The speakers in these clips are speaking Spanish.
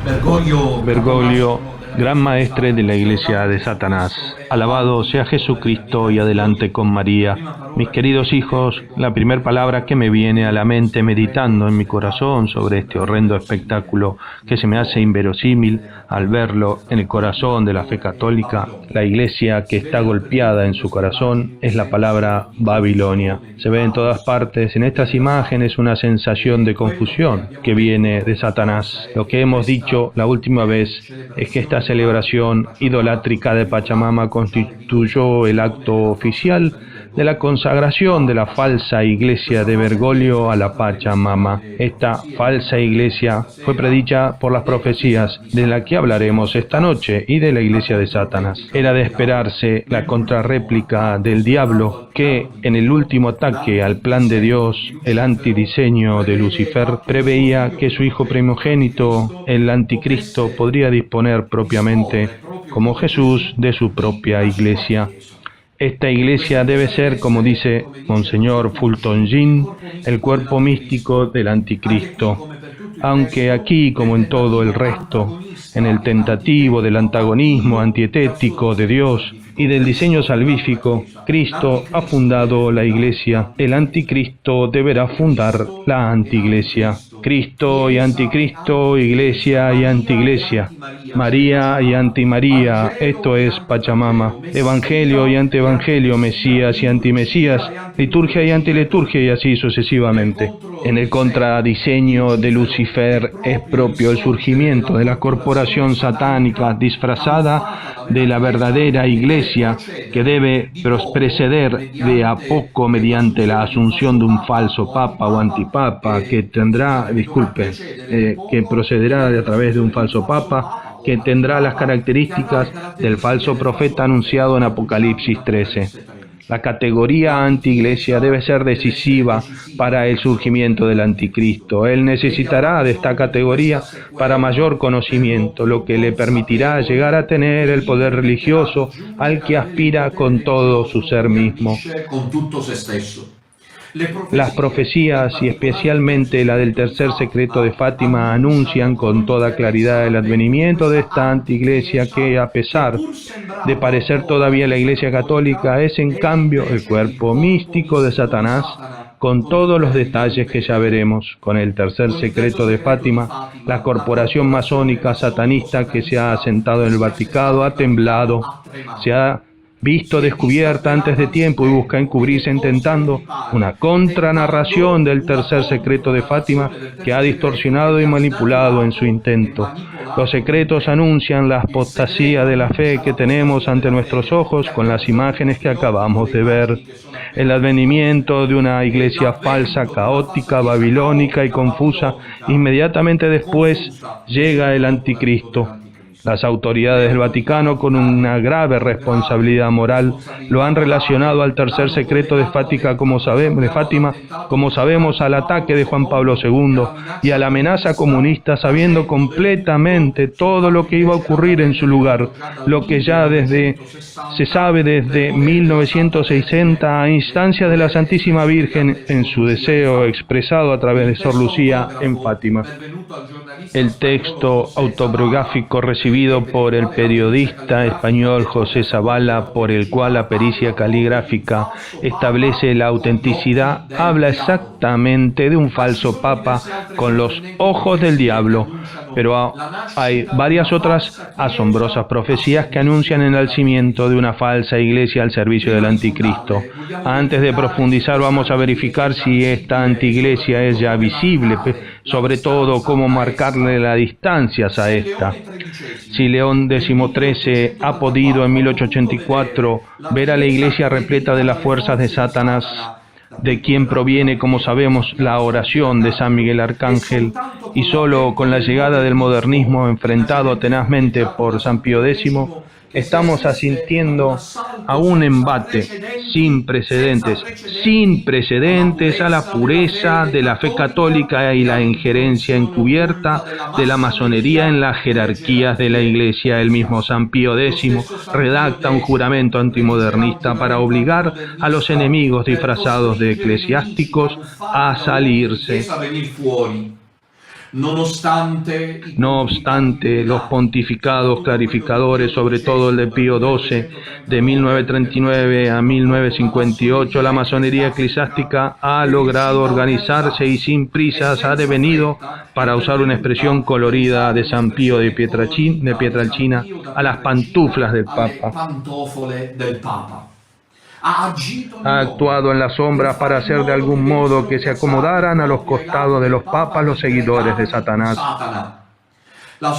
Bergoglio, gran maestre de la Iglesia de Satanás. Alabado sea Jesucristo y adelante con María. Mis queridos hijos, la primera palabra que me viene a la mente meditando en mi corazón sobre este horrendo espectáculo que se me hace inverosímil al verlo en el corazón de la fe católica, la Iglesia que está golpeada en su corazón, es la palabra Babilonia. Se ve en todas partes en estas imágenes una sensación de confusión que viene de Satanás. Lo que hemos dicho la última vez es que esta celebración idolátrica de Pachamama constituyó el acto oficial de la consagración de la falsa iglesia de Bergoglio a la Pachamama. Esta falsa iglesia fue predicha por las profecías de la que hablaremos esta noche y de la iglesia de Satanás. Era de esperarse la contrarréplica del diablo que, en el último ataque al plan de Dios, el antidiseño de Lucifer, preveía que su hijo primogénito, el anticristo, podría disponer propiamente, como Jesús, de su propia iglesia. Esta iglesia debe ser, como dice Monseñor Fulton Sheen, el cuerpo místico del anticristo. Aunque aquí, como en todo el resto, en el tentativo del antagonismo antietético de Dios y del diseño salvífico, Cristo ha fundado la iglesia. El anticristo deberá fundar la antiiglesia. Cristo y anticristo, iglesia y antiiglesia, María y antimaría, esto es Pachamama, evangelio y antievangelio, Mesías y antimesías, liturgia y antiliturgia y así sucesivamente. En el contradiseño de Lucifer es propio el surgimiento de la corporación satánica disfrazada de la verdadera iglesia que debe preceder de a poco mediante la asunción de un falso papa o antipapa que procederá a través de un falso papa que tendrá las características del falso profeta anunciado en Apocalipsis 13. La categoría anti-iglesia debe ser decisiva para el surgimiento del anticristo. Él necesitará de esta categoría para mayor conocimiento, lo que le permitirá llegar a tener el poder religioso al que aspira con todo su ser mismo. Las profecías, y especialmente la del tercer secreto de Fátima, anuncian con toda claridad el advenimiento de esta antiiglesia que, a pesar de parecer todavía la Iglesia católica, es en cambio el cuerpo místico de Satanás, con todos los detalles que ya veremos. Con el tercer secreto de Fátima, la corporación masónica satanista que se ha asentado en el Vaticano ha temblado, se ha visto descubierta antes de tiempo y busca encubrirse intentando una contranarración del tercer secreto de Fátima que ha distorsionado y manipulado en su intento. Los secretos anuncian la apostasía de la fe que tenemos ante nuestros ojos con las imágenes que acabamos de ver. El advenimiento de una iglesia falsa, caótica, babilónica y confusa. Inmediatamente después llega el anticristo. Las autoridades del Vaticano, con una grave responsabilidad moral, lo han relacionado al tercer secreto de Fátima, como sabemos, al ataque de Juan Pablo II y a la amenaza comunista, sabiendo completamente todo lo que iba a ocurrir en su lugar, lo que ya se sabe desde 1960 a instancia de la Santísima Virgen en su deseo expresado a través de Sor Lucía en Fátima. El texto autobiográfico recibido por el periodista español José Zavala, por el cual la pericia caligráfica establece la autenticidad, habla exactamente de un falso papa con los ojos del diablo, pero hay varias otras asombrosas profecías que anuncian el nacimiento de una falsa iglesia al servicio del anticristo. Antes de profundizar, vamos a verificar si esta antiiglesia es ya visible, sobre todo cómo marcarle las distancias a esta. Si León XIII ha podido en 1884 ver a la iglesia repleta de las fuerzas de Satanás, de quien proviene, como sabemos, la oración de San Miguel Arcángel, y solo con la llegada del modernismo enfrentado tenazmente por San Pío X, estamos asistiendo a un embate sin precedentes a la pureza de la fe católica y la injerencia encubierta de la masonería en las jerarquías de la Iglesia. El mismo San Pío X redacta un juramento antimodernista para obligar a los enemigos disfrazados de eclesiásticos a salirse. No obstante, los pontificados clarificadores, sobre todo el de Pío XII, de 1939 a 1958, la masonería eclesiástica ha logrado organizarse y sin prisas ha devenido, para usar una expresión colorida de San Pío de Pietrelcina, a las pantuflas del Papa. Ha actuado en las sombras para hacer de algún modo que se acomodaran a los costados de los papas los seguidores de Satanás. La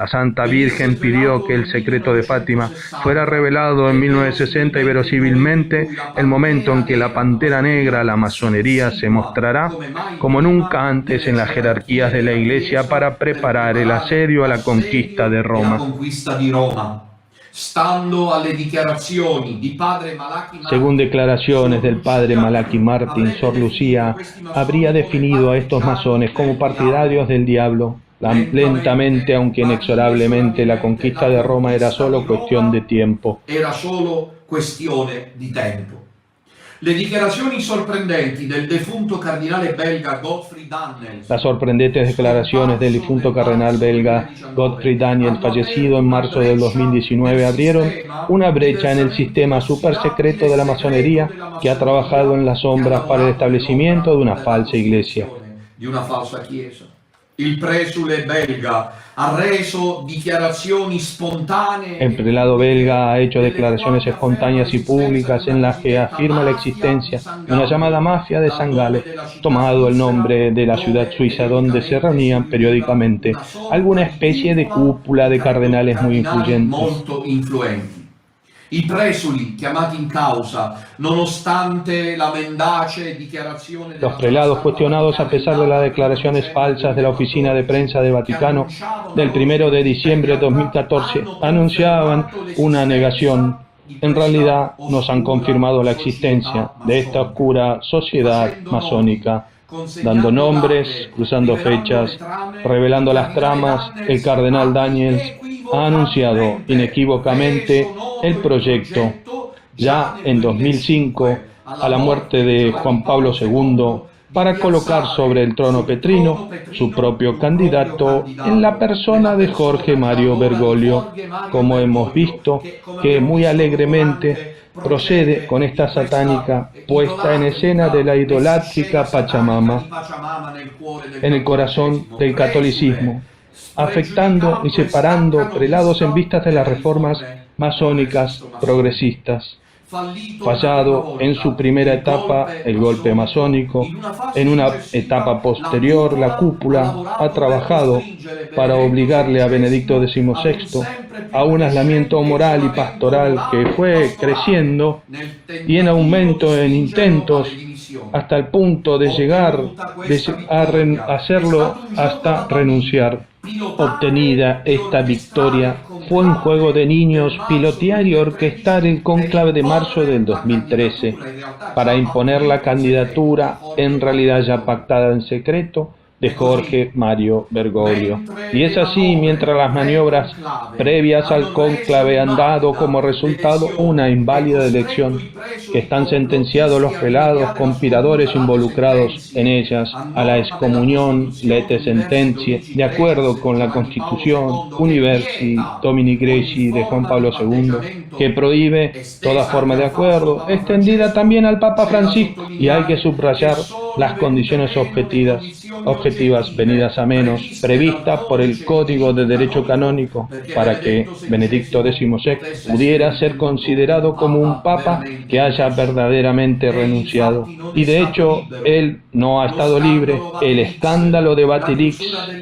Santa Virgen pidió que el secreto de Fátima fuera revelado en 1960 y verosímilmente el momento en que la Pantera Negra, la masonería, se mostrará como nunca antes en las jerarquías de la Iglesia para preparar el asedio a la conquista de Roma. Según declaraciones del padre Malachi Martin, Sor Lucía habría definido a estos masones como partidarios del diablo. Lentamente, aunque inexorablemente, la conquista de Roma era solo cuestión de tiempo. Las sorprendentes declaraciones del difunto cardenal belga Godfrey Daniel, fallecido en marzo del 2019, abrieron una brecha en el sistema supersecreto de la masonería que ha trabajado en las sombras para el establecimiento de una falsa iglesia. El prelado belga ha hecho declaraciones espontáneas y públicas en las que afirma la existencia de una llamada mafia de San Galo, tomado el nombre de la ciudad suiza donde se reunían periódicamente alguna especie de cúpula de cardenales muy influyentes. Los prelados cuestionados, a pesar de las declaraciones falsas de la oficina de prensa del Vaticano del 1 de diciembre de 2014, anunciaban una negación. En realidad nos han confirmado la existencia de esta oscura sociedad masónica, dando nombres, cruzando fechas, revelando las tramas. El cardenal Daniels ha anunciado inequívocamente el proyecto, ya en 2005, a la muerte de Juan Pablo II, para colocar sobre el trono petrino su propio candidato en la persona de Jorge Mario Bergoglio, como hemos visto, que muy alegremente procede con esta satánica puesta en escena de la idolátrica Pachamama en el corazón del catolicismo, afectando y separando prelados en vistas de las reformas masónicas progresistas. Fallado en su primera etapa el golpe masónico, en una etapa posterior la cúpula ha trabajado para obligarle a Benedicto XVI a un aislamiento moral y pastoral que fue creciendo y en aumento en intentos hasta el punto de llegar a hacerlo hasta renunciar. Obtenida esta victoria, fue un juego de niños pilotear y orquestar el cónclave de marzo del 2013 para imponer la candidatura, en realidad ya pactada en secreto, de Jorge Mario Bergoglio. Y es así, mientras las maniobras previas al cónclave han dado como resultado una inválida elección, que están sentenciados los prelados conspiradores involucrados en ellas a la excomunión lete sententie, de acuerdo con la Constitución Universi Domini Greci de Juan Pablo II, que prohíbe toda forma de acuerdo, extendida también al Papa Francisco, y hay que subrayar las condiciones objetivas venidas a menos, previstas por el Código de Derecho Canónico, para que Benedicto XVI pudiera ser considerado como un papa que haya verdaderamente renunciado. Y de hecho, él no ha estado libre. El escándalo de Batilix,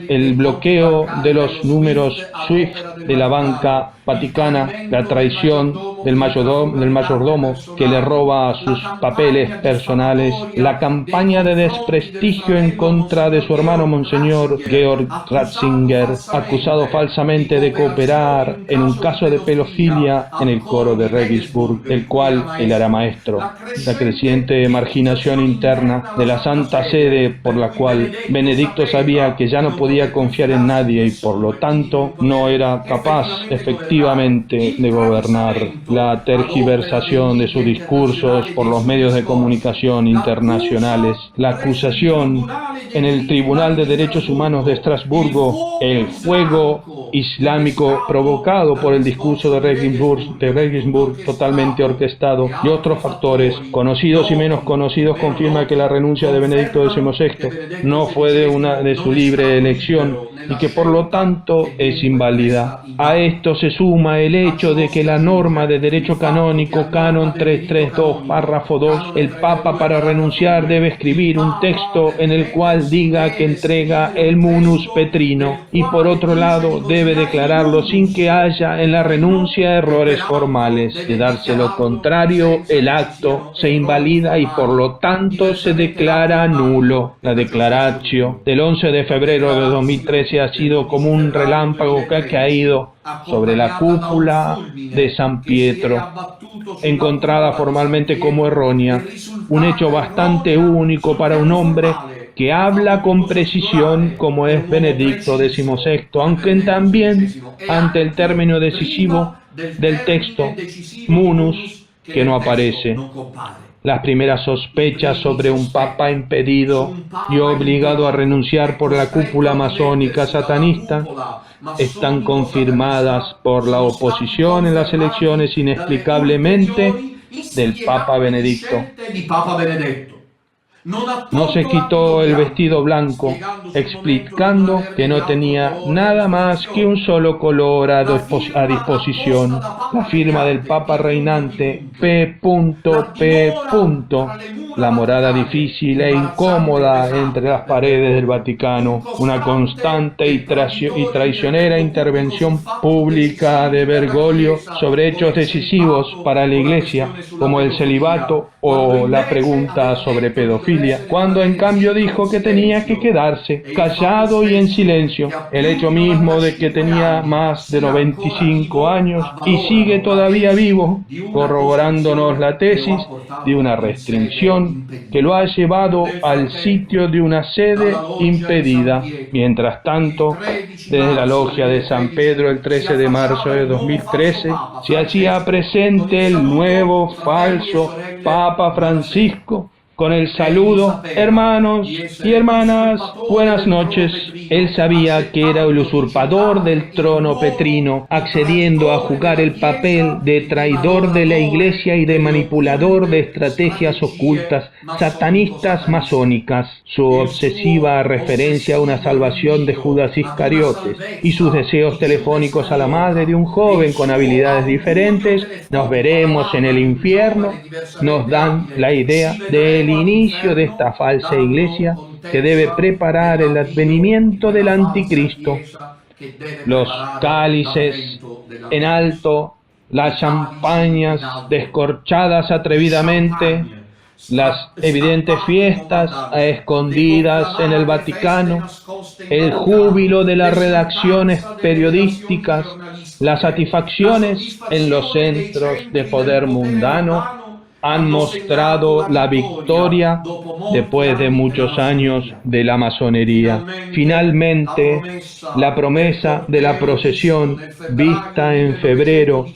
el bloqueo de los números SWIFT de la banca vaticana, la traición del mayordomo que le roba sus papeles personales, la campaña de desprestigio en contra de su hermano Monseñor Georg Ratzinger, acusado falsamente de cooperar en un caso de pedofilia en el coro de Regensburg, el cual él era maestro, la creciente marginación interna de la Santa Sede, por la cual Benedicto sabía que ya no podía confiar en nadie y por lo tanto no era capaz efectivamente de gobernar, la tergiversación de sus discursos por los medios de comunicación internacionales La acusación en el Tribunal de Derechos Humanos de Estrasburgo, el fuego islámico provocado por el discurso de Regensburg totalmente orquestado y otros factores, conocidos y menos conocidos, confirma que la renuncia de Benedicto XVI no fue de su libre elección y que por lo tanto es inválida. A esto se suma el hecho de que la norma de derecho canónico, Canon 332, párrafo 2, el Papa para renunciar debe escribir un texto en el cual diga que entrega el munus petrino y por otro lado debe declararlo sin que haya en la renuncia errores formales. De darse lo contrario, el acto se invalida y por lo tanto se declara nulo. La declaratio del 11 de febrero de 2013 ha sido como un relámpago que ha caído sobre la cúpula de San Pietro, encontrada formalmente como errónea, un hecho bastante único para un hombre que habla con precisión como es Benedicto XVI, aunque también ante el término decisivo del texto, munus, que no aparece. Las primeras sospechas sobre un papa impedido y obligado a renunciar por la cúpula masónica satanista están confirmadas por la oposición en las elecciones inexplicablemente del Papa Benedicto. No se quitó el vestido blanco, explicando que no tenía nada más que un solo color a disposición. La firma del Papa reinante, P.P. La morada difícil e incómoda entre las paredes del Vaticano, una constante y traicionera intervención pública de Bergoglio sobre hechos decisivos para la Iglesia, como el celibato o la pregunta sobre pedofilia, cuando en cambio dijo que tenía que quedarse callado y en silencio, el hecho mismo de que tenía más de 95 años y sigue todavía vivo, corroborándonos la tesis de una restricción que lo ha llevado al sitio de una sede impedida. Mientras tanto, desde la logia de San Pedro el 13 de marzo de 2013 se hacía presente el nuevo falso Papa Francisco con el saludo: hermanos y hermanas, buenas noches. Él sabía que era el usurpador del trono petrino, accediendo a jugar el papel de traidor de la Iglesia y de manipulador de estrategias ocultas, satanistas masónicas. Su obsesiva referencia a una salvación de Judas Iscariotes y sus deseos telefónicos a la madre de un joven con habilidades diferentes, nos veremos en el infierno, nos dan la idea del inicio de esta falsa iglesia que debe preparar el advenimiento del anticristo. Los cálices en alto, las champañas descorchadas atrevidamente, las evidentes fiestas a escondidas en el Vaticano, el júbilo de las redacciones periodísticas, las satisfacciones en los centros de poder mundano, han mostrado la victoria después de muchos años de la masonería. Finalmente, la promesa de la procesión vista en febrero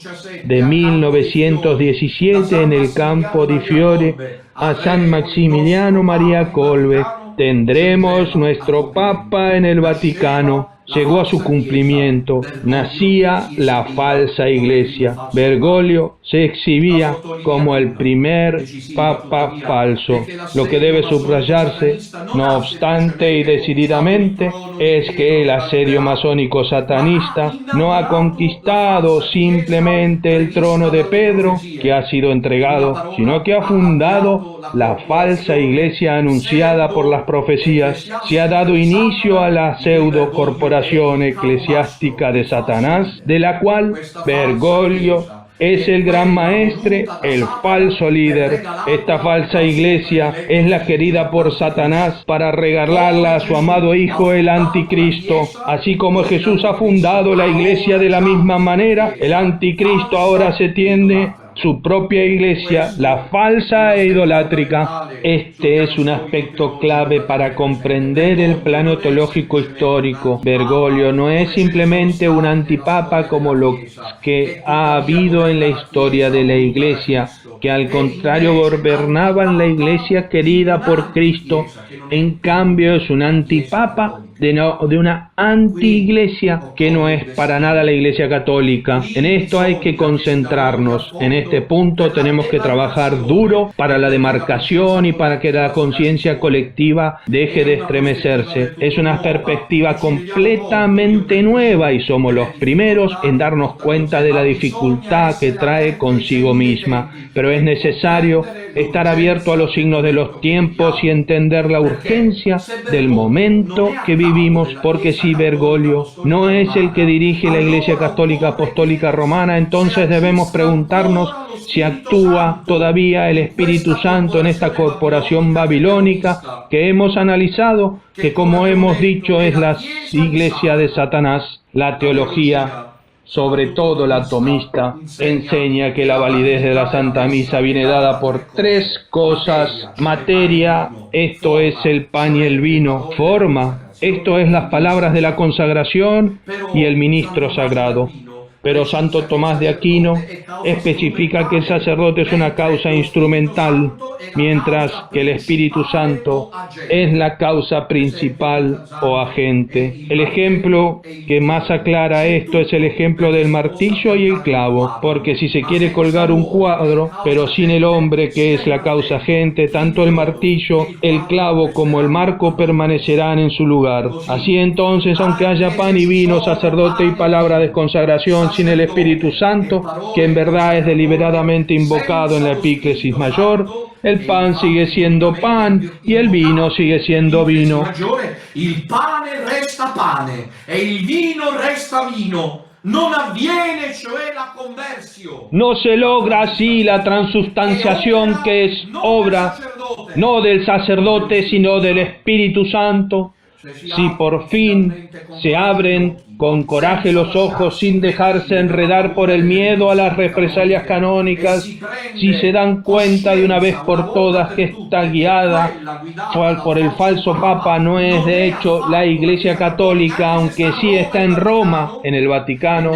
de 1917 en el Campo di Fiore a San Maximiliano María Kolbe: tendremos nuestro Papa en el Vaticano, llegó a su cumplimiento. Nacía la falsa iglesia. Bergoglio se exhibía como el primer papa falso. Lo que debe subrayarse, no obstante y decididamente, es que el asedio masónico satanista no ha conquistado simplemente el trono de Pedro, que ha sido entregado, sino que ha fundado la falsa iglesia anunciada por las profecías. Se ha dado inicio a la pseudo corporación eclesiástica de Satanás, de la cual Bergoglio es el gran maestre, el falso líder. Esta falsa iglesia es la querida por Satanás para regalarla a su amado hijo, el anticristo. Así como Jesús ha fundado la iglesia de la misma manera, el anticristo ahora se tiende su propia iglesia, la falsa e idolátrica. Este es un aspecto clave para comprender el plano teológico histórico. Bergoglio no es simplemente un antipapa como los que ha habido en la historia de la iglesia, que al contrario gobernaban la iglesia querida por Cristo. En cambio es un antipapa de una anti-iglesia que no es para nada la iglesia católica. En esto hay que concentrarnos. En este punto tenemos que trabajar duro para la demarcación y para que la conciencia colectiva deje de estremecerse. Es una perspectiva completamente nueva y somos los primeros en darnos cuenta de la dificultad que trae consigo misma. Pero es necesario estar abierto a los signos de los tiempos y entender la urgencia del momento que vivimos, porque si Bergoglio no es el que dirige la Iglesia Católica Apostólica Romana, entonces debemos preguntarnos si actúa todavía el Espíritu Santo en esta corporación babilónica que hemos analizado, que como hemos dicho es la iglesia de Satanás. La teología, sobre todo la tomista, enseña que la validez de la Santa Misa viene dada por tres cosas: materia, esto es el pan y el vino; forma, esto es las palabras de la consagración y el ministro sagrado. Pero Santo Tomás de Aquino especifica que el sacerdote es una causa instrumental, mientras que el Espíritu Santo es la causa principal o agente. El ejemplo que más aclara esto es el ejemplo del martillo y el clavo, porque si se quiere colgar un cuadro, pero sin el hombre que es la causa agente, tanto el martillo, el clavo como el marco permanecerán en su lugar. Así entonces, aunque haya pan y vino, sacerdote y palabra de consagración, sin el Espíritu Santo, que en verdad es deliberadamente invocado en la epíclesis mayor, el pan sigue siendo pan y el vino sigue siendo vino. Il pane resta pane e il vino resta vino. Non avviene cioè la conversión. No se logra así la transustanciación, que es obra no del sacerdote sino del Espíritu Santo. Si por fin se abren con coraje los ojos sin dejarse enredar por el miedo a las represalias canónicas, si se dan cuenta de una vez por todas que está guiada por el falso Papa, no es de hecho la Iglesia Católica, aunque sí está en Roma, en el Vaticano,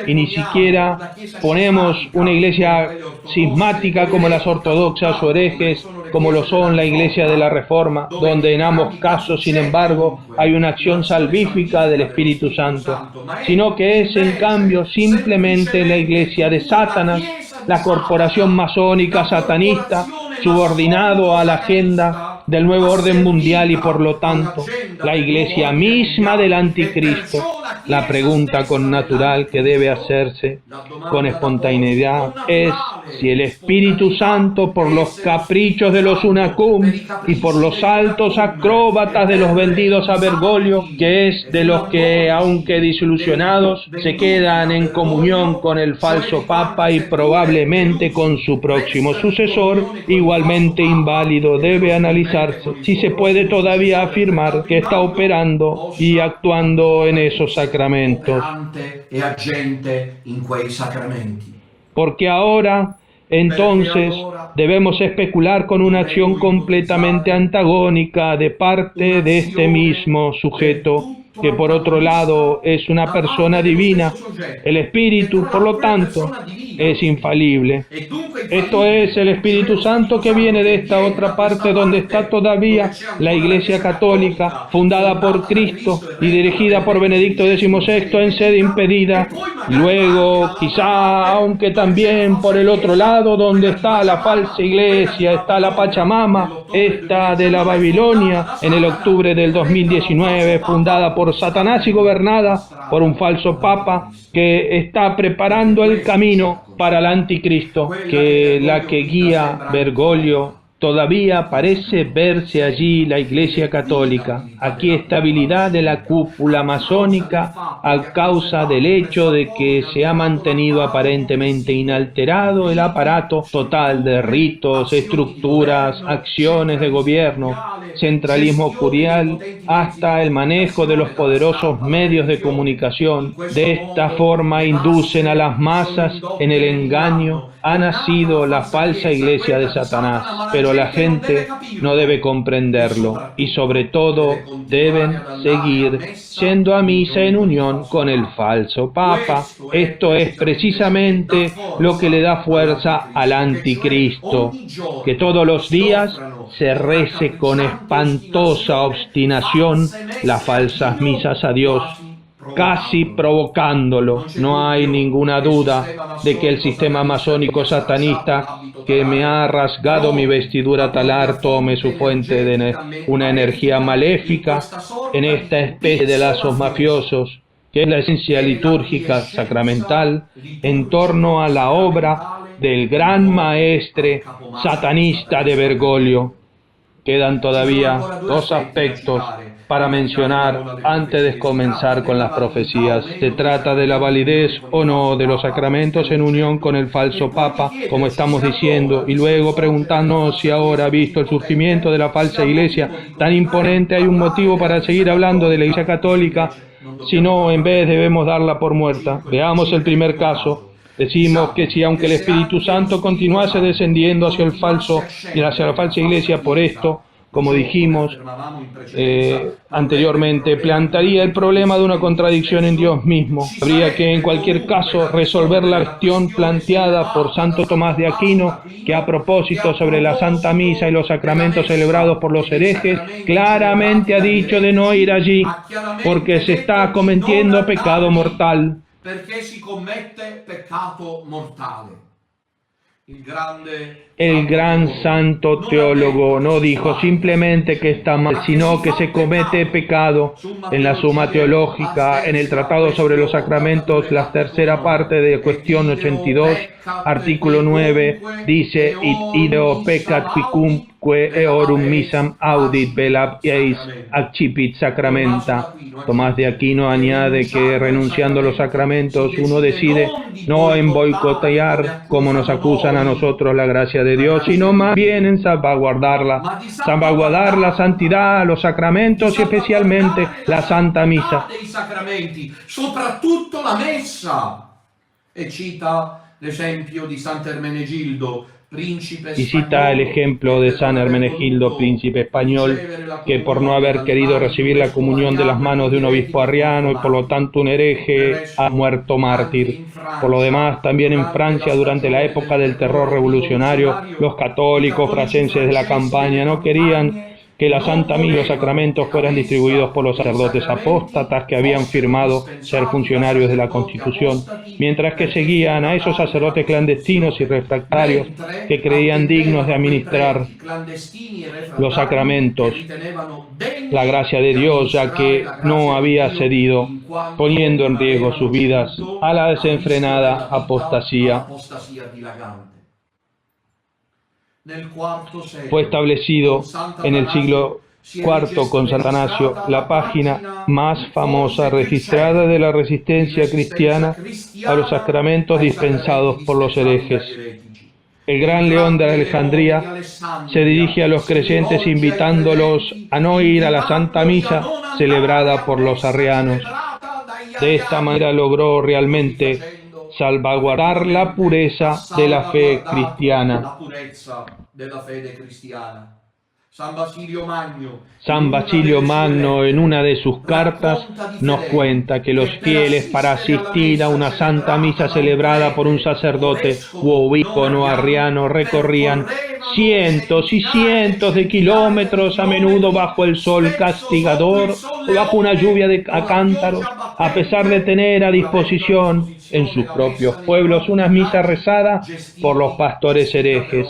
y ni siquiera ponemos una iglesia cismática como las ortodoxas o herejes, como lo son la Iglesia de la Reforma, donde en ambos casos, sin embargo, hay una acción salvífica del Espíritu Santo, sino que es, en cambio, simplemente la Iglesia de Satanás, la corporación masónica satanista, subordinado a la agenda del nuevo orden mundial y, por lo tanto, la Iglesia misma del Anticristo. La pregunta connatural que debe hacerse con espontaneidad es si el Espíritu Santo, por los caprichos de los Unacum y por los saltos acróbatas de los vendidos a Bergoglio, que es de los que, aunque desilusionados, se quedan en comunión con el falso Papa y probablemente con su próximo sucesor, igualmente inválido, debe analizarse si se puede todavía afirmar que está operando y actuando en esos sacramentos. Porque ahora, entonces, debemos especular con una acción completamente antagónica de parte de este mismo sujeto, que por otro lado es una persona divina. El Espíritu, por lo tanto, es infalible. Esto es el Espíritu Santo que viene de esta otra parte donde está todavía la Iglesia Católica, fundada por Cristo y dirigida por Benedicto XVI en sede impedida. Luego, quizá, aunque también por el otro lado, donde está la falsa iglesia, está la Pachamama, esta de la Babilonia, en el octubre del 2019, fundada por Satanás y gobernada por un falso Papa que está preparando el camino para el Anticristo, que la que guía Bergoglio. Todavía parece verse allí la Iglesia Católica. Aquí estabilidad de la cúpula masónica a causa del hecho de que se ha mantenido aparentemente inalterado el aparato total de ritos, estructuras, acciones de gobierno, centralismo curial, hasta el manejo de los poderosos medios de comunicación. De esta forma inducen a las masas en el engaño. Ha nacido la falsa iglesia de Satanás, pero pero la gente no debe comprenderlo y sobre todo deben seguir yendo a misa en unión con el falso Papa. Esto es precisamente lo que le da fuerza al anticristo, que todos los días se rece con espantosa obstinación las falsas misas a Dios, casi provocándolo. No hay ninguna duda de que el sistema masónico satanista que me ha rasgado mi vestidura talar tome su fuente de una energía maléfica en esta especie de lazos mafiosos, que es la esencia litúrgica sacramental en torno a la obra del gran maestre satanista de Bergoglio. Quedan todavía dos aspectos para mencionar antes de comenzar con las profecías. Se trata de la validez o no de los sacramentos en unión con el falso Papa, como estamos diciendo, y luego preguntarnos si ahora, visto el surgimiento de la falsa Iglesia tan imponente, hay un motivo para seguir hablando de la Iglesia Católica, si no, en vez debemos darla por muerta. Veamos el primer caso. Decimos que si aunque el Espíritu Santo continuase descendiendo hacia el falso y hacia la falsa Iglesia, por esto, como dijimos anteriormente, plantaría el problema de una contradicción en Dios mismo. Habría que, en cualquier caso, resolver la cuestión planteada por Santo Tomás de Aquino, que a propósito sobre la Santa Misa y los sacramentos celebrados por los herejes, claramente ha dicho de no ir allí, porque se está cometiendo pecado mortal. Perché si commette peccato mortale. El gran santo teólogo no dijo simplemente que está mal, sino que se comete pecado. En la Suma Teológica, en el Tratado sobre los Sacramentos, la tercera parte de cuestión 82, artículo 9, dice: "Id ideo peccat quicumque eorum misam audit velab eis accipit sacramenta". Tomás de Aquino añade que renunciando a los sacramentos uno decide no en boicotear, como nos acusan a nosotros, la gracia de Dios, sino más bien en salvaguardar la santidad, los sacramentos y especialmente la Santa Misa. Soprattutto la messa. E cita l'esempio di Sant'Ermenegildo, y cita el ejemplo de San Hermenegildo, príncipe español, que por no haber querido recibir la comunión de las manos de un obispo arriano y por lo tanto un hereje, ha muerto mártir. Por lo demás, también en Francia, durante la época del terror revolucionario, los católicos franceses de la campaña no querían que la Santa Misa y los sacramentos fueran distribuidos por los sacerdotes apóstatas que habían firmado ser funcionarios de la Constitución, mientras que seguían a esos sacerdotes clandestinos y refractarios que creían dignos de administrar los sacramentos, la gracia de Dios, ya que no había cedido, poniendo en riesgo sus vidas a la desenfrenada apostasía. Fue establecido en el siglo IV con San Atanasio la página más famosa registrada de la resistencia cristiana a los sacramentos dispensados por los herejes. El gran León de Alejandría se dirige a los creyentes invitándolos a no ir a la Santa Misa celebrada por los arrianos. De esta manera logró realmente salvaguardar la pureza de la fe cristiana. San Basilio Magno, en una de sus cartas, nos cuenta que los fieles, para asistir a una Santa Misa celebrada por un sacerdote u obispo no arriano, recorrían cientos y cientos de kilómetros, a menudo bajo el sol castigador o bajo una lluvia de cántaros, a pesar de tener a disposición en sus propios pueblos una misa rezada por los pastores herejes.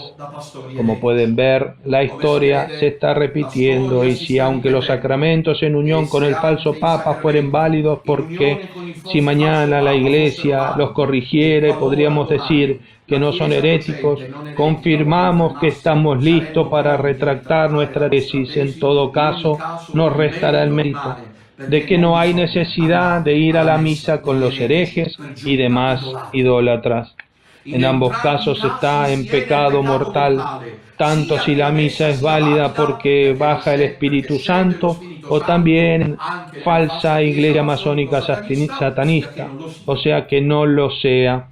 Como pueden ver, la historia se está repitiendo, y si aunque los sacramentos en unión con el falso Papa fueren válidos, porque si mañana la Iglesia los corrigiere, podríamos decir que no son heréticos, confirmamos que estamos listos para retractar nuestra tesis. En todo caso, nos restará el mérito de que no hay necesidad de ir a la misa con los herejes y demás idólatras. En ambos casos está en pecado mortal, tanto si la misa es válida porque baja el Espíritu Santo, o también falsa iglesia masónica satanista, o sea que no lo sea.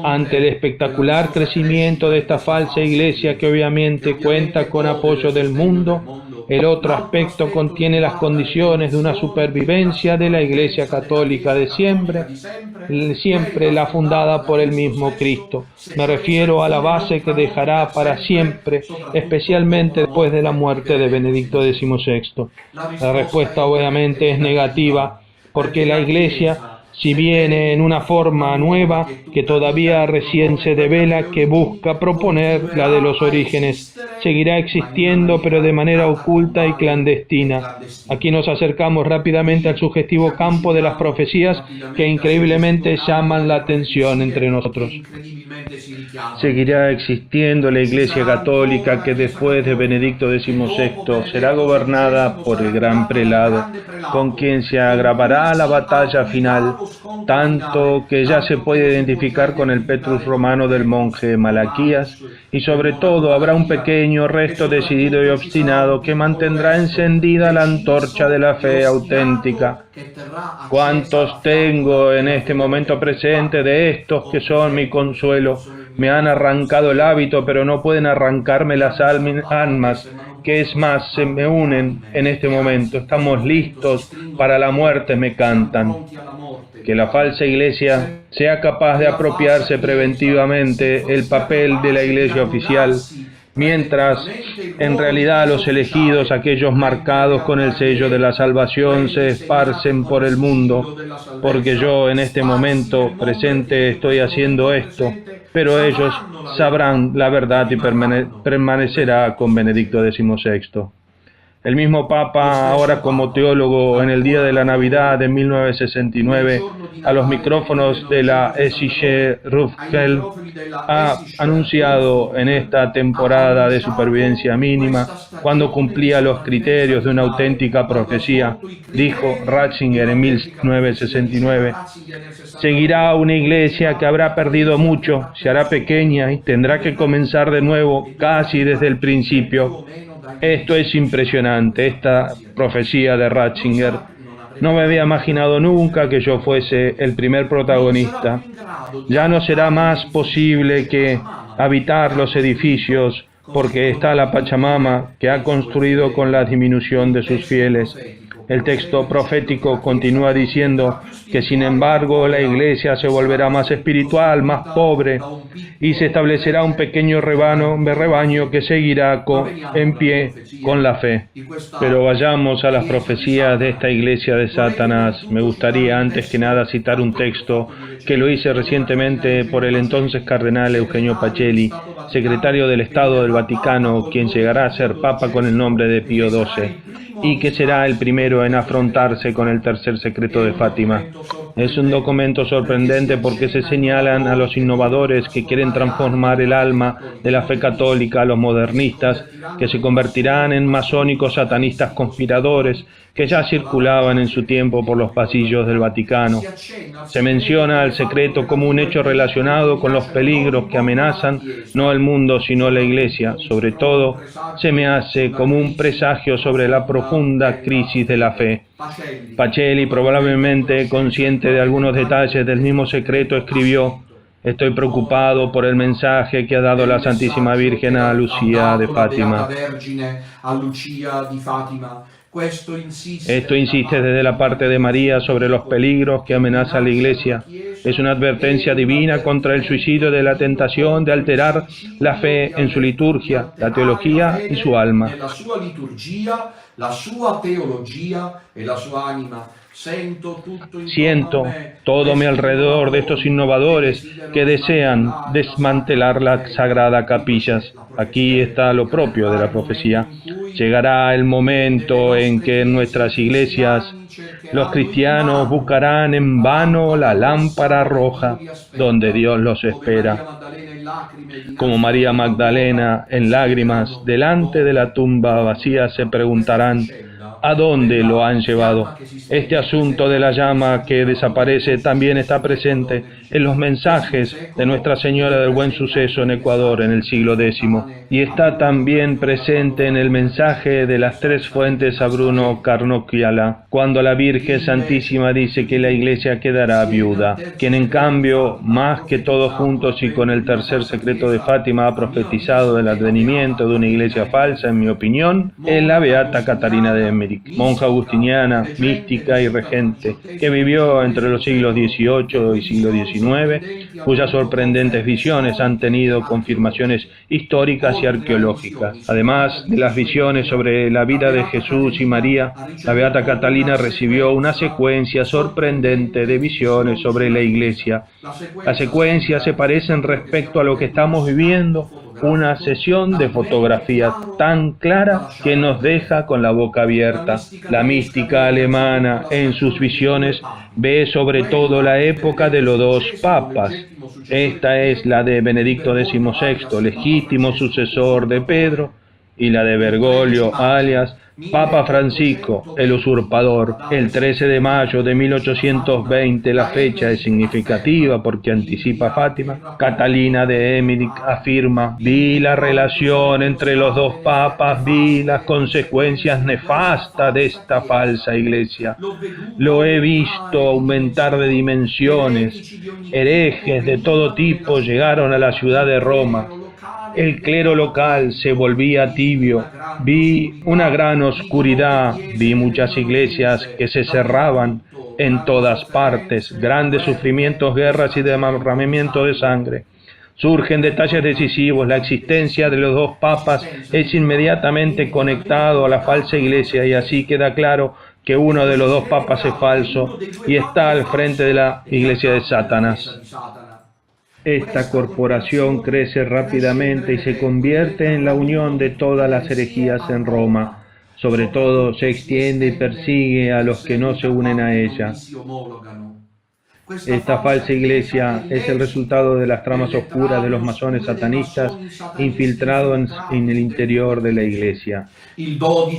Ante el espectacular crecimiento de esta falsa iglesia que obviamente cuenta con apoyo del mundo, el otro aspecto contiene las condiciones de una supervivencia de la Iglesia Católica de siempre, la fundada por el mismo Cristo. Me refiero a la base que dejará para siempre, especialmente después de la muerte de Benedicto XVI. La respuesta obviamente es negativa, porque la Iglesia, si viene en una forma nueva que todavía recién se devela, que busca proponer la de los orígenes, seguirá existiendo pero de manera oculta y clandestina. Aquí nos acercamos rápidamente al sugestivo campo de las profecías que increíblemente llaman la atención entre nosotros. Seguirá existiendo la Iglesia Católica que después de Benedicto XVI será gobernada por el gran prelado, con quien se agravará la batalla final, tanto que ya se puede identificar con el Petrus romano del monje Malaquías, y sobre todo habrá un pequeño resto decidido y obstinado que mantendrá encendida la antorcha de la fe auténtica. ¿Cuántos tengo en este momento presente de estos que son mi consuelo? Me han arrancado el hábito, pero no pueden arrancarme las almas, que es más, se me unen en este momento. Estamos listos para la muerte, me cantan. Que la falsa iglesia sea capaz de apropiarse preventivamente el papel de la iglesia oficial, mientras en realidad los elegidos, aquellos marcados con el sello de la salvación, se esparcen por el mundo, porque yo en este momento presente estoy haciendo esto, pero ellos sabrán la verdad y permanecerá con Benedicto XVI. El mismo Papa, ahora como teólogo, en el día de la Navidad de 1969, a los micrófonos de la SIG Rufkel, ha anunciado en esta temporada de supervivencia mínima, cuando cumplía los criterios de una auténtica profecía, dijo Ratzinger en 1969, seguirá una iglesia que habrá perdido mucho, se hará pequeña y tendrá que comenzar de nuevo casi desde el principio. Esto es impresionante, esta profecía de Ratzinger. No me había imaginado nunca que yo fuese el primer protagonista. Ya no será más posible que habitar los edificios, porque está la Pachamama que ha construido con la disminución de sus fieles. El texto profético continúa diciendo que sin embargo la iglesia se volverá más espiritual, más pobre, y se establecerá un pequeño rebaño que seguirá en pie con la fe. Pero vayamos a las profecías de esta iglesia de Satanás. Me gustaría antes que nada citar un texto que lo hice recientemente por el entonces cardenal Eugenio Pacelli, secretario del Estado del Vaticano, quien llegará a ser papa con el nombre de Pío XII, y que será el primero en afrontarse con el tercer secreto de Fátima. Es un documento sorprendente porque se señalan a los innovadores que quieren transformar el alma de la fe católica, a los modernistas, que se convertirán en masónicos satanistas conspiradores que ya circulaban en su tiempo por los pasillos del Vaticano. Se menciona al secreto como un hecho relacionado con los peligros que amenazan no el mundo sino la Iglesia. Sobre todo, se me hace como un presagio sobre la profunda crisis de la fe. Pacelli, probablemente consciente de algunos detalles del mismo secreto, escribió: estoy preocupado por el mensaje que ha dado la Santísima Virgen a Lucía de Fátima. Esto insiste desde la parte de María sobre los peligros que amenaza a la Iglesia. Es una advertencia divina contra el suicidio de la tentación de alterar la fe en su liturgia, la teología y su alma. Siento todo mi alrededor de estos innovadores que desean desmantelar las sagradas capillas. Aquí está lo propio de la profecía. Llegará el momento en que en nuestras iglesias los cristianos buscarán en vano la lámpara roja donde Dios los espera. Como María Magdalena, en lágrimas, delante de la tumba vacía, se preguntarán: ¿A dónde lo han llevado? Este asunto de la llama que desaparece también está presente en los mensajes de Nuestra Señora del Buen Suceso en Ecuador en el siglo X, y está también presente en el mensaje de las tres fuentes a Bruno Carnocchiala, cuando la Virgen Santísima dice que la Iglesia quedará viuda. Quien en cambio, más que todos juntos y con el tercer secreto de Fátima, ha profetizado el advenimiento de una iglesia falsa, en mi opinión, es la beata Catalina de Emmerich, monja agustiniana, mística y regente, que vivió entre los siglos XVIII y siglo XIX, cuyas sorprendentes visiones han tenido confirmaciones históricas y arqueológicas. Además de las visiones sobre la vida de Jesús y María, la beata Catalina recibió una secuencia sorprendente de visiones sobre la Iglesia. Las secuencias se parecen respecto a lo que estamos viviendo, una sesión de fotografía tan clara que nos deja con la boca abierta. La mística alemana, en sus visiones, ve sobre todo la época de los dos papas. Esta es la de Benedicto XVI, legítimo sucesor de Pedro, y la de Bergoglio, alias Papa Francisco, el usurpador. El 13 de mayo de 1820, la fecha es significativa porque anticipa Fátima. Catalina de Emmerich afirma: vi la relación entre los dos papas, vi las consecuencias nefastas de esta falsa iglesia. Lo he visto aumentar de dimensiones. Herejes de todo tipo llegaron a la ciudad de Roma. El clero local se volvía tibio, vi una gran oscuridad, vi muchas iglesias que se cerraban en todas partes, grandes sufrimientos, guerras y derramamiento de sangre. Surgen detalles decisivos, la existencia de los dos papas es inmediatamente conectado a la falsa iglesia y así queda claro que uno de los dos papas es falso y está al frente de la iglesia de Satanás. Esta corporación crece rápidamente y se convierte en la unión de todas las herejías en Roma. Sobre todo se extiende y persigue a los que no se unen a ella. Esta falsa iglesia es el resultado de las tramas oscuras de los masones satanistas infiltrados en el interior de la iglesia. El 12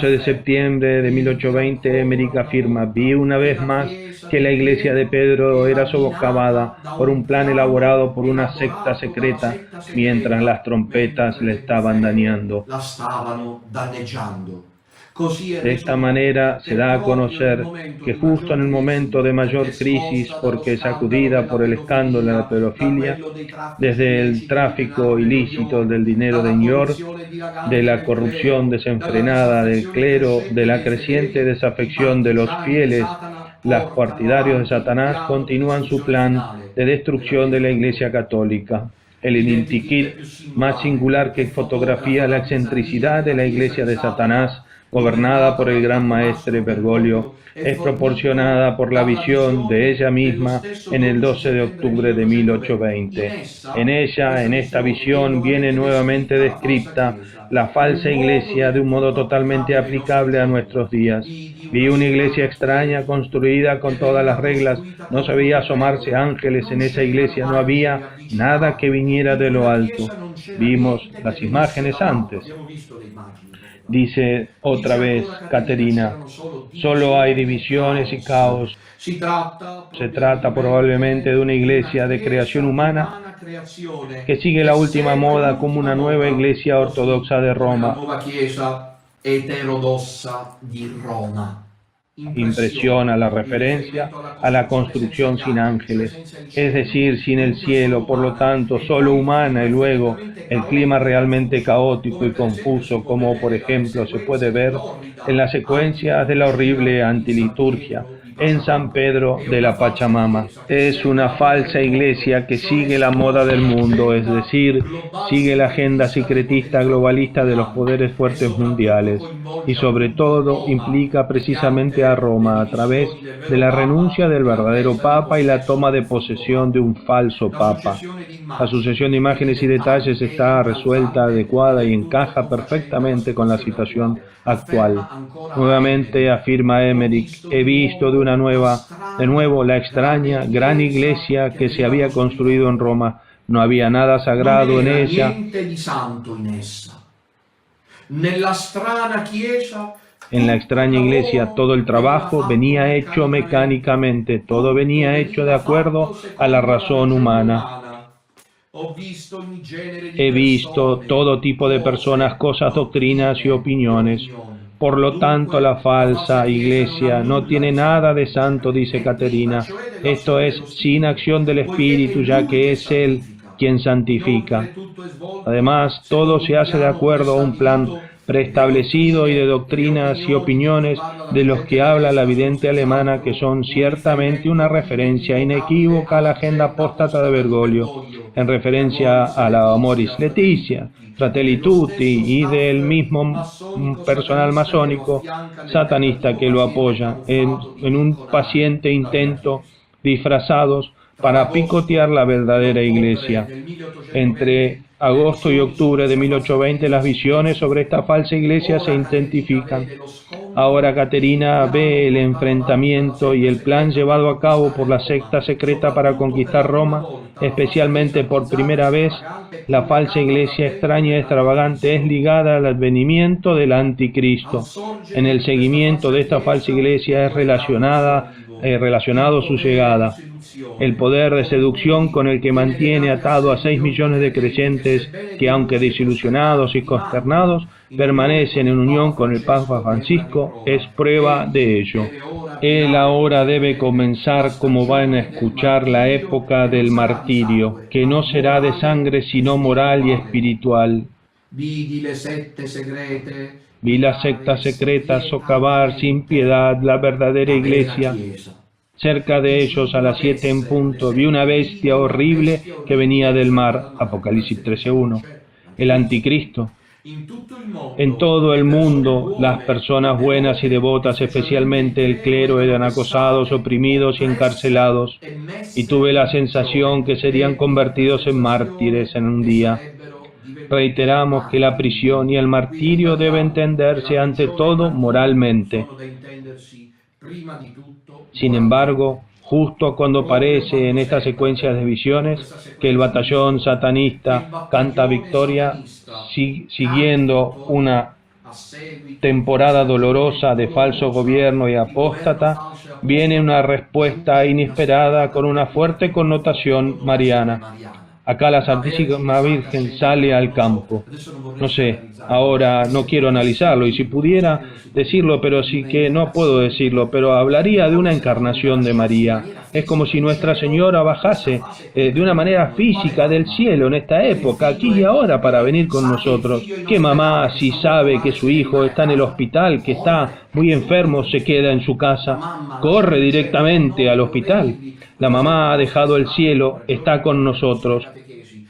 de septiembre de 1820, Emmerich afirma: vi una vez más que la iglesia de Pedro era socavada por un plan elaborado por una secta secreta, mientras las trompetas le estaban dañando. De esta manera se da a conocer que justo en el momento de mayor crisis, porque sacudida por el escándalo de la pedofilia, desde el tráfico ilícito del dinero de New York, de la corrupción desenfrenada del clero, de la creciente desafección de los fieles, los partidarios de Satanás continúan su plan de destrucción de la Iglesia Católica. El identikit más singular que fotografía la excentricidad de la Iglesia de Satanás, gobernada por el gran maestre Bergoglio, es proporcionada por la visión de ella misma en el 12 de octubre de 1820. En ella, en esta visión, viene nuevamente descrita la falsa iglesia de un modo totalmente aplicable a nuestros días. Vi una iglesia extraña, construida con todas las reglas, no se veía asomarse ángeles en esa iglesia, no había nada que viniera de lo alto. Vimos las imágenes antes. Dice otra vez Caterina: solo hay divisiones y caos. Se trata probablemente de una iglesia de creación humana que sigue la última moda como una nueva iglesia ortodoxa de Roma. Impresiona la referencia a la construcción sin ángeles, es decir, sin el cielo, por lo tanto, solo humana, y luego el clima realmente caótico y confuso, como por ejemplo se puede ver en las secuencias de la horrible antiliturgia en San Pedro de la Pachamama. Es una falsa iglesia que sigue la moda del mundo, es decir, sigue la agenda secretista globalista de los poderes fuertes mundiales, y sobre todo implica precisamente a Roma a través de la renuncia del verdadero Papa y la toma de posesión de un falso Papa. La sucesión de imágenes y detalles está resuelta, adecuada y encaja perfectamente con la situación actual. Nuevamente afirma Emmerich: he visto de nuevo la extraña gran iglesia que se había construido en Roma. No había nada sagrado en ella. Nella strana chiesa En la extraña iglesia todo el trabajo venía hecho mecánicamente, todo venía hecho de acuerdo a la razón humana. He visto todo tipo de personas, cosas, doctrinas y opiniones. Por lo tanto, la falsa iglesia no tiene nada de santo, dice Caterina. Esto es sin acción del Espíritu, ya que es Él quien santifica. Además, todo se hace de acuerdo a un plan preestablecido y de doctrinas y opiniones de los que habla la vidente alemana, que son ciertamente una referencia inequívoca a la agenda apóstata de Bergoglio, en referencia a la Amoris Laetitia, Fratelli Tutti y del mismo personal masónico satanista que lo apoya en un paciente intento disfrazados para picotear la verdadera iglesia. Entre agosto y octubre de 1820 las visiones sobre esta falsa iglesia se intensifican. Ahora Caterina ve el enfrentamiento y el plan llevado a cabo por la secta secreta para conquistar Roma, especialmente por primera vez. La falsa iglesia extraña y extravagante es ligada al advenimiento del anticristo. En el seguimiento de esta falsa iglesia es relacionado su llegada. El poder de seducción con el que mantiene atado a 6 millones de creyentes que, aunque desilusionados y consternados, permanecen en unión con el Papa Francisco, es prueba de ello. Él ahora debe comenzar, como van a escuchar, la época del martirio, que no será de sangre sino moral y espiritual. Vi las sectas secretas socavar sin piedad la verdadera iglesia. Cerca de ellos, a las 7 en punto, vi una bestia horrible que venía del mar, Apocalipsis 13:1, el anticristo. En todo el mundo, las personas buenas y devotas, especialmente el clero, eran acosados, oprimidos y encarcelados, y tuve la sensación que serían convertidos en mártires en un día. Reiteramos que la prisión y el martirio deben entenderse ante todo moralmente. Sin embargo, justo cuando aparece en esta secuencia de visiones que el batallón satanista canta victoria, siguiendo una temporada dolorosa de falso gobierno y apóstata, viene una respuesta inesperada con una fuerte connotación mariana. Acá la Santísima Virgen sale al campo. No sé, ahora no quiero analizarlo, y si pudiera decirlo, pero sí que no puedo decirlo, pero hablaría de una encarnación de María. Es como si Nuestra Señora bajase de una manera física del cielo en esta época, aquí y ahora, para venir con nosotros. ¿Qué mamá, si sabe que su hijo está en el hospital, que está muy enfermo, se queda en su casa? Corre directamente al hospital. La mamá ha dejado el cielo, está con nosotros.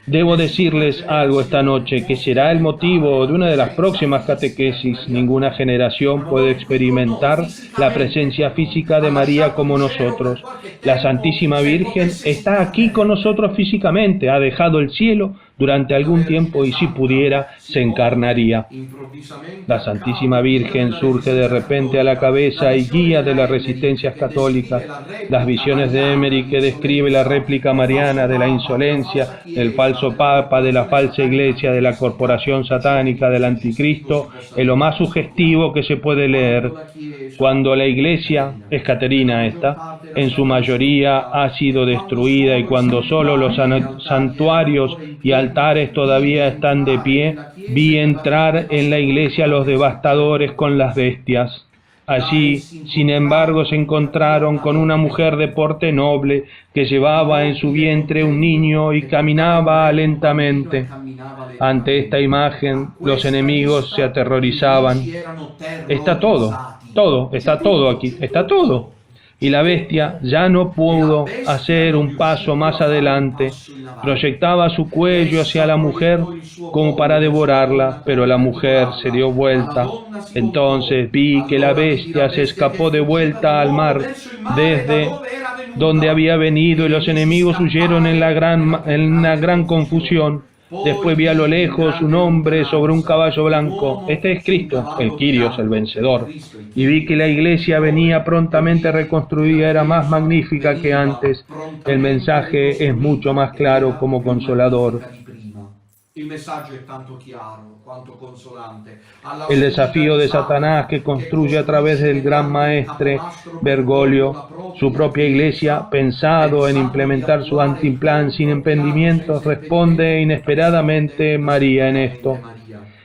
Debo decirles algo esta noche, que será el motivo de una de las próximas catequesis. Ninguna generación puede experimentar la presencia física de María como nosotros. La Santísima Virgen está aquí con nosotros físicamente, ha dejado el cielo durante algún tiempo y si pudiera se encarnaría. La Santísima Virgen surge de repente a la cabeza y guía de las resistencias católicas. Las visiones de Emery, que describe la réplica mariana de la insolencia, del falso papa, de la falsa iglesia, de la corporación satánica, del anticristo, es lo más sugestivo que se puede leer. Cuando la iglesia, es Caterina esta, en su mayoría ha sido destruida, y cuando solo los santuarios y altares todavía están de pie, vi entrar en la iglesia los devastadores con las bestias. Allí, sin embargo, se encontraron con una mujer de porte noble que llevaba en su vientre un niño y caminaba lentamente. Ante esta imagen, los enemigos se aterrorizaban. Está todo aquí, está todo. Y la bestia ya no pudo hacer un paso más adelante. Proyectaba su cuello hacia la mujer como para devorarla, pero la mujer se dio vuelta. Entonces vi que la bestia se escapó de vuelta al mar desde donde había venido, y los enemigos huyeron en una gran confusión. Después vi a lo lejos un hombre sobre un caballo blanco. Este es Cristo, el Kyrios, el vencedor. Y vi que la iglesia venía prontamente reconstruida, era más magnífica que antes. El mensaje es mucho más claro como consolador. Il messaggio è tanto chiaro quanto consolante. El desafío de Satanás que construye a través del gran maestre Bergoglio su propia iglesia, pensado en implementar su antiplan sin emprendimientos, responde inesperadamente María en esto.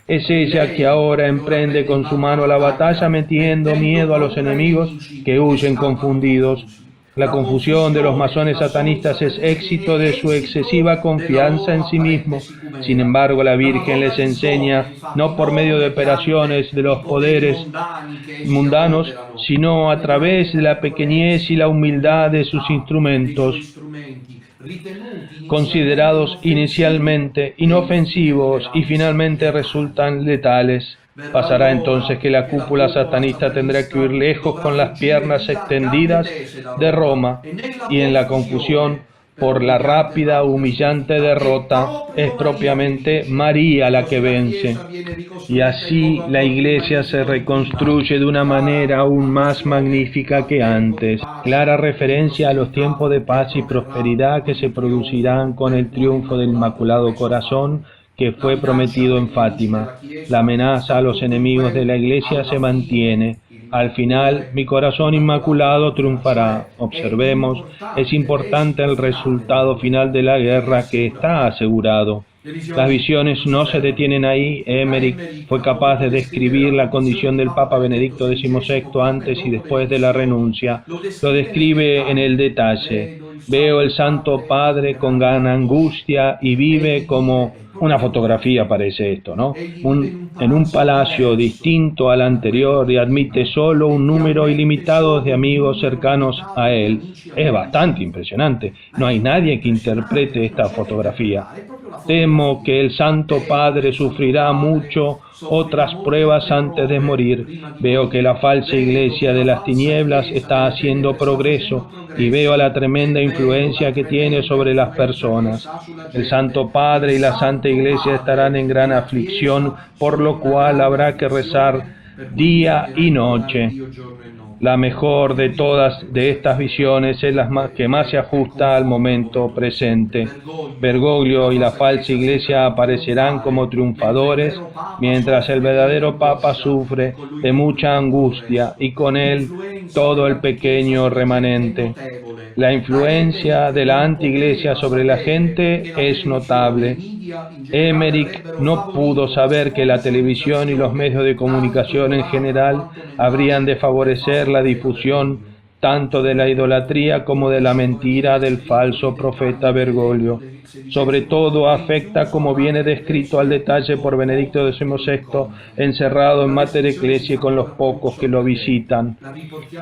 Es ella que ahora emprende con su mano la batalla metiendo miedo a los enemigos que huyen confundidos. La confusión de los masones satanistas es éxito de su excesiva confianza en sí mismo. Sin embargo, la Virgen les enseña, no por medio de operaciones de los poderes mundanos, sino a través de la pequeñez y la humildad de sus instrumentos, considerados inicialmente inofensivos y finalmente resultan letales. Pasará entonces que la cúpula satanista tendrá que huir lejos con las piernas extendidas de Roma, y en la confusión por la rápida, humillante derrota es propiamente María la que vence. Y así la Iglesia se reconstruye de una manera aún más magnífica que antes. Clara referencia a los tiempos de paz y prosperidad que se producirán con el triunfo del Inmaculado Corazón que fue prometido en Fátima. La amenaza a los enemigos de la Iglesia se mantiene. Al final, mi corazón inmaculado triunfará. Observemos, es importante el resultado final de la guerra que está asegurado. Las visiones no se detienen ahí. Emmerich fue capaz de describir la condición del Papa Benedicto XVI antes y después de la renuncia. Lo describe en el detalle. Veo el Santo Padre con gran angustia y vive como una fotografía, parece esto, ¿no? En un palacio distinto al anterior y admite solo un número ilimitado de amigos cercanos a él. Es bastante impresionante. No hay nadie que interprete esta fotografía. Temo que el Santo Padre sufrirá mucho otras pruebas antes de morir. Veo que la falsa iglesia de las tinieblas está haciendo progreso y veo la tremenda influencia que tiene sobre las personas. El Santo Padre y la Santa Iglesia estarán en gran aflicción, por lo cual habrá que rezar día y noche. La mejor de todas de estas visiones es la que más se ajusta al momento presente. Bergoglio y la falsa iglesia aparecerán como triunfadores, mientras el verdadero Papa sufre de mucha angustia y con él todo el pequeño remanente. La influencia de la antiiglesia sobre la gente es notable. Emmerich no pudo saber que la televisión y los medios de comunicación en general habrían de favorecer la difusión tanto de la idolatría como de la mentira del falso profeta Bergoglio. Sobre todo afecta, como viene descrito al detalle por Benedicto XVI, encerrado en Mater Ecclesiae con los pocos que lo visitan.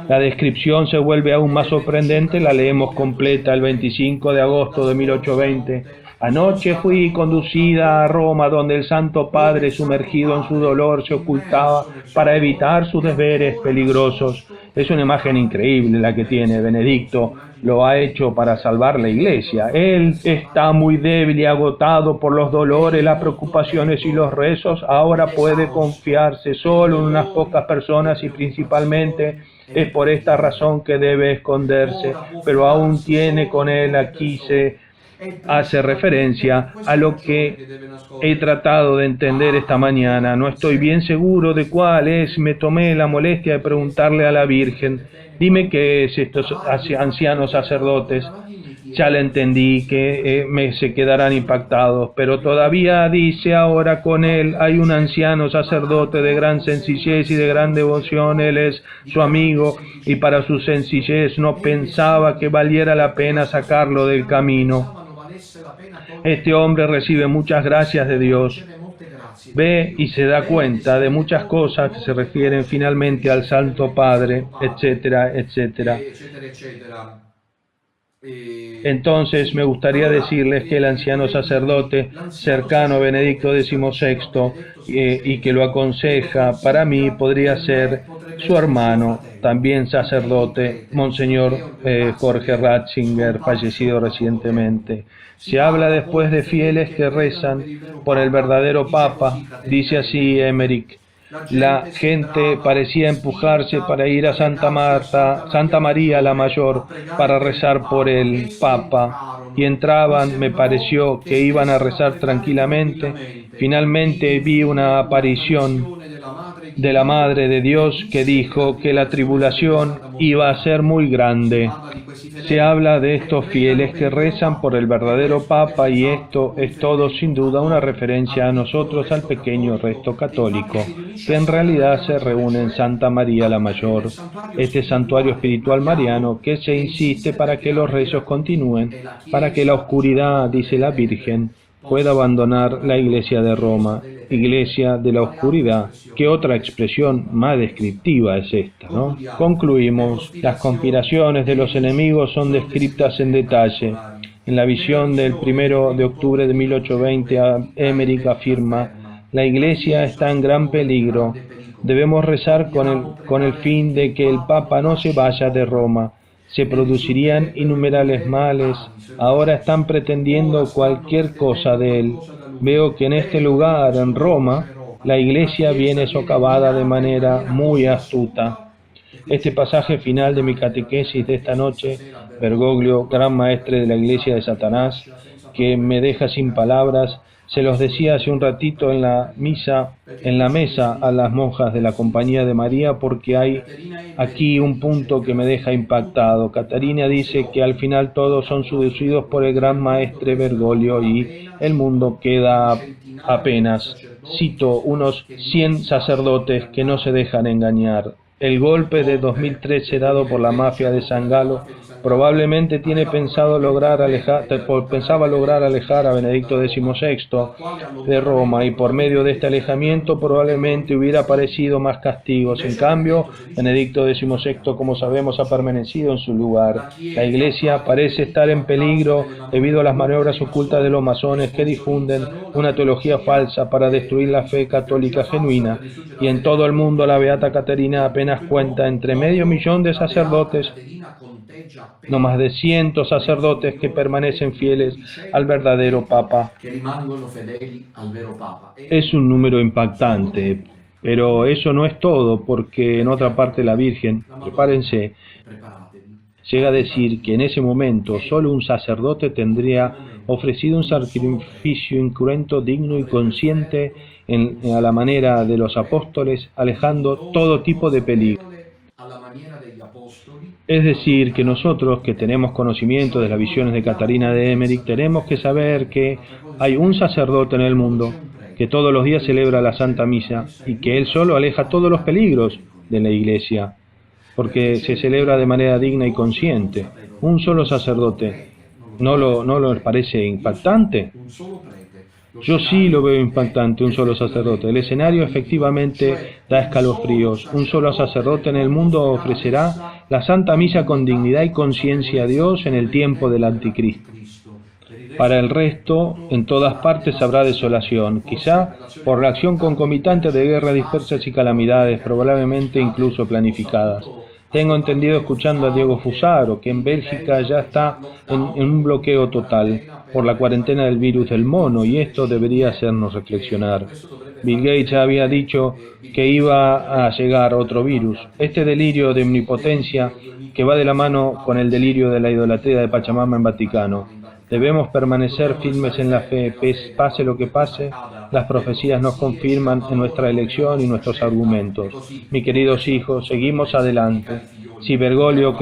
La descripción se vuelve aún más sorprendente, la leemos completa el 25 de agosto de 1820. Anoche fui conducida a Roma, donde el Santo Padre, sumergido en su dolor, se ocultaba para evitar sus deberes peligrosos. Es una imagen increíble la que tiene Benedicto. Lo ha hecho para salvar la Iglesia. Él está muy débil y agotado por los dolores, las preocupaciones y los rezos. Ahora puede confiarse solo en unas pocas personas y principalmente es por esta razón que debe esconderse. Pero aún tiene con él, aquí se hace referencia a lo que he tratado de entender esta mañana. No estoy bien seguro de cuál es. Me tomé la molestia de preguntarle a la Virgen, dime qué es estos ancianos sacerdotes. Ya le entendí que se quedarán impactados, pero todavía dice ahora con él hay un anciano sacerdote de gran sencillez y de gran devoción. Él es su amigo y para su sencillez no pensaba que valiera la pena sacarlo del camino. Este hombre recibe muchas gracias de Dios. Ve y se da cuenta de muchas cosas que se refieren finalmente al Santo Padre, etcétera, etcétera. Entonces me gustaría decirles que el anciano sacerdote cercano a Benedicto XVI y que lo aconseja, para mí podría ser su hermano, también sacerdote, Monseñor Jorge Ratzinger, fallecido recientemente. Se habla después de fieles que rezan por el verdadero Papa, dice así Emmerich. La gente parecía empujarse para ir a Santa María la Mayor, para rezar por el Papa, y entraban, me pareció que iban a rezar tranquilamente. Finalmente vi una aparición de la Madre de Dios que dijo que la tribulación iba a ser muy grande. Se habla de estos fieles que rezan por el verdadero Papa, y esto es todo sin duda una referencia a nosotros, al pequeño resto católico, que en realidad se reúne en Santa María la Mayor, este santuario espiritual mariano que se insiste para que los rezos continúen, para que la oscuridad, dice la Virgen, pueda abandonar la Iglesia de Roma, Iglesia de la oscuridad. ¿Qué otra expresión más descriptiva es esta, no? Concluimos. Las conspiraciones de los enemigos son descritas en detalle. En la visión del 1 de octubre de 1820, Emmerich afirma: la Iglesia está en gran peligro. Debemos rezar con el fin de que el Papa no se vaya de Roma. Se producirían innumerables males. Ahora están pretendiendo cualquier cosa de él. Veo que en este lugar, en Roma, la Iglesia viene socavada de manera muy astuta. Este pasaje final de mi catequesis de esta noche, Bergoglio, gran maestre de la Iglesia de Satanás, que me deja sin palabras, se los decía hace un ratito en la mesa a las monjas de la Compañía de María, porque hay aquí un punto que me deja impactado. Catarina dice que al final todos son seducidos por el gran maestre Bergoglio y el mundo queda apenas, cito, unos 100 sacerdotes que no se dejan engañar. El golpe de 2013 dado por la mafia de San Galo probablemente pensaba lograr alejar a Benedicto XVI de Roma, y por medio de este alejamiento probablemente hubiera aparecido más castigos. En cambio, Benedicto XVI, como sabemos, ha permanecido en su lugar. La Iglesia parece estar en peligro debido a las maniobras ocultas de los masones que difunden una teología falsa para destruir la fe católica genuina, y en todo el mundo la Beata Caterina apenas cuenta entre 500.000 de sacerdotes, no más de 100 sacerdotes que permanecen fieles al verdadero Papa. Es un número impactante, pero eso no es todo, porque en otra parte la Virgen, prepárense, llega a decir que en ese momento solo un sacerdote tendría ofrecido un sacrificio incruento, digno y consciente a la manera de los apóstoles, alejando todo tipo de peligro. Es decir, que nosotros que tenemos conocimiento de las visiones de Catarina de Emmerich, tenemos que saber que hay un sacerdote en el mundo que todos los días celebra la Santa Misa y que él solo aleja todos los peligros de la Iglesia, porque se celebra de manera digna y consciente. Un solo sacerdote. ¿No lo parece impactante? Yo sí lo veo impactante, un solo sacerdote. El escenario efectivamente da escalofríos. Un solo sacerdote en el mundo ofrecerá la Santa Misa con dignidad y conciencia a Dios en el tiempo del Anticristo. Para el resto, en todas partes habrá desolación, quizá por la acción concomitante de guerras dispersas y calamidades, probablemente incluso planificadas. Tengo entendido, escuchando a Diego Fusaro, que en Bélgica ya está en un bloqueo total por la cuarentena del virus del mono, y esto debería hacernos reflexionar. Bill Gates ya había dicho que iba a llegar otro virus. Este delirio de omnipotencia que va de la mano con el delirio de la idolatría de Pachamama en Vaticano. Debemos permanecer firmes en la fe, pase lo que pase. Las profecías nos confirman en nuestra elección y nuestros argumentos. Mis queridos hijos, seguimos adelante. Si Bergoglio